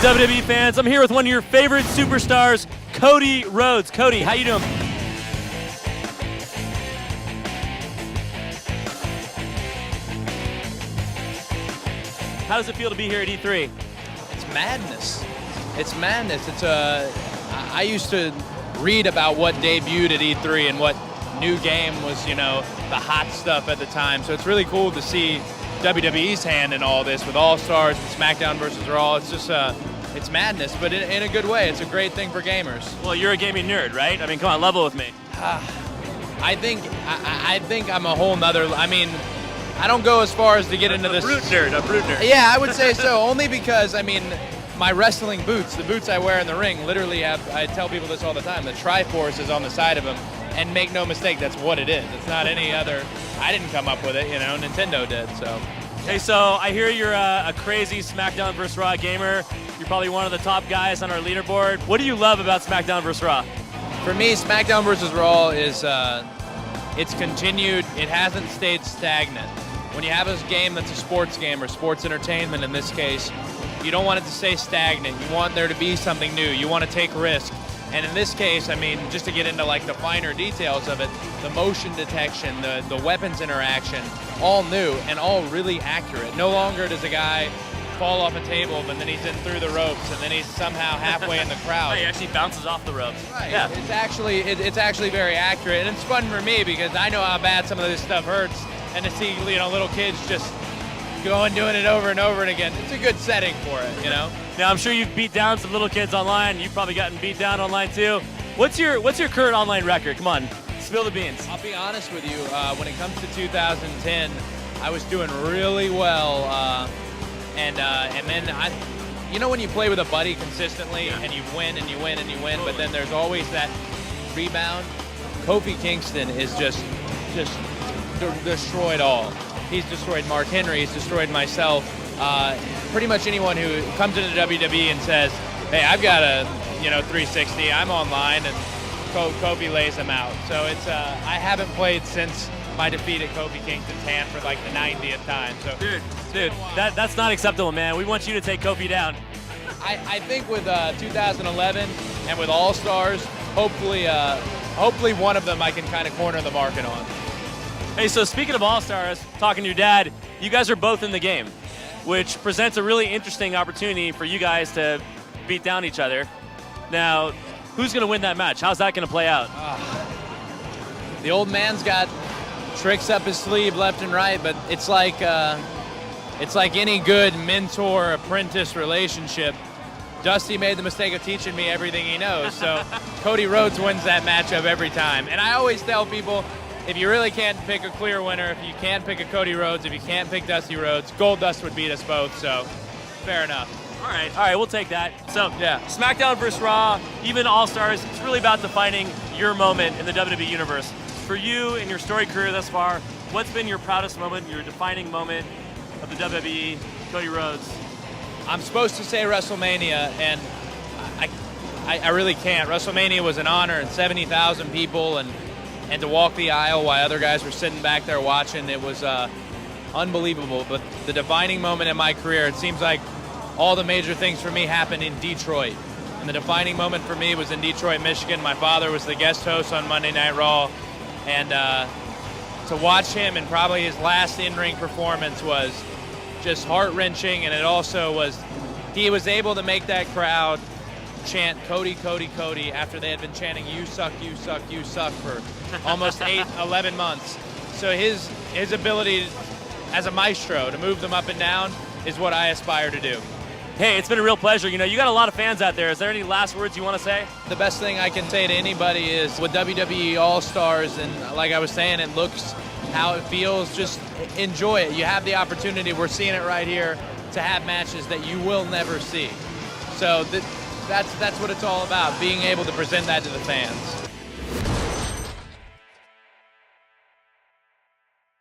WWE fans? I'm here with one of your favorite superstars, Cody Rhodes. Cody, how you doing? How does it feel to be here at E3? It's madness. It's madness. I used to read about what debuted at E3 and what new game was, the hot stuff at the time. So it's really cool to see WWE's hand in all this with All Stars and SmackDown versus Raw. It's just, it's madness, but in a good way. It's a great thing for gamers. Well, you're a gaming nerd, right? I mean, come on, level with me. I think I'm a whole nother. I don't go as far as to get into this. A brute nerd. Yeah, I would say so. Only because my wrestling boots, the boots I wear in the ring, literally have. I tell people this all the time. The Triforce is on the side of them, and make no mistake, that's what it is. It's not any other. I didn't come up with it, Nintendo did. So. Hey, so I hear you're a crazy SmackDown vs. Raw gamer. You're probably one of the top guys on our leaderboard. What do you love about SmackDown vs. Raw? For me, SmackDown vs. Raw is it's continued. It hasn't stayed stagnant. When you have a game that's a sports game or sports entertainment in this case, you don't want it to stay stagnant. You want there to be something new. You want to take risk. And in this case, just to get into the finer details of it, the motion detection, the weapons interaction, all new and all really accurate. No longer does a guy fall off a table, but then he's in through the ropes, and then he's somehow halfway in the crowd. He actually bounces off the ropes. Right. Yeah. It's actually very accurate, and it's fun for me because I know how bad some of this stuff hurts, and to see little kids just going doing it over and over and again, it's a good setting for it, Now I'm sure you've beat down some little kids online. You've probably gotten beat down online too. What's your current online record? Come on, spill the beans. I'll be honest with you. When it comes to 2010, I was doing really well, and then when you play with a buddy consistently and you win and you win and you win, but then there's always that rebound. Kofi Kingston is just destroyed all. He's destroyed Mark Henry. He's destroyed myself. Pretty much anyone who comes into WWE and says, "Hey, I've got a 360. I'm online," and Kofi lays them out. So it's I haven't played since my defeat at Kofi Kingston's hand for the 90th time. So dude, that's not acceptable, man. We want you to take Kofi down. I think with 2011 and with All Stars, hopefully one of them I can kind of corner the market on. Hey, so speaking of All Stars, talking to your dad, you guys are both in the game, which presents a really interesting opportunity for you guys to beat down each other. Now, who's going to win that match? How's that going to play out? The old man's got tricks up his sleeve left and right, but it's like any good mentor-apprentice relationship. Dusty made the mistake of teaching me everything he knows, so Cody Rhodes wins that matchup every time. And I always tell people, if you really can't pick a clear winner, if you can't pick a Cody Rhodes, if you can't pick Dusty Rhodes, Goldust would beat us both, so fair enough. All right, we'll take that. So, yeah. SmackDown vs. Raw, even All Stars, it's really about defining your moment in the WWE Universe. For you and your storied career thus far, what's been your proudest moment, your defining moment of the WWE, Cody Rhodes? I'm supposed to say WrestleMania, and I really can't. WrestleMania was an honor, and 70,000 people, and to walk the aisle while other guys were sitting back there watching, it was unbelievable. But the defining moment in my career, it seems like all the major things for me happened in Detroit. And the defining moment for me was in Detroit, Michigan. My father was the guest host on Monday Night Raw. And to watch him in probably his last in-ring performance was just heart-wrenching. And it also was, he was able to make that crowd chant Cody, Cody, Cody after they had been chanting you suck, you suck, you suck for almost 11 months. So his ability as a maestro to move them up and down is what I aspire to do. Hey, it's been a real pleasure. You got a lot of fans out there. Is there any last words you want to say? The best thing I can say to anybody is with WWE All Stars, and like I was saying, it looks how it feels, just enjoy it. You have the opportunity, we're seeing it right here, to have matches that you will never see. So that's what it's all about, being able to present that to the fans.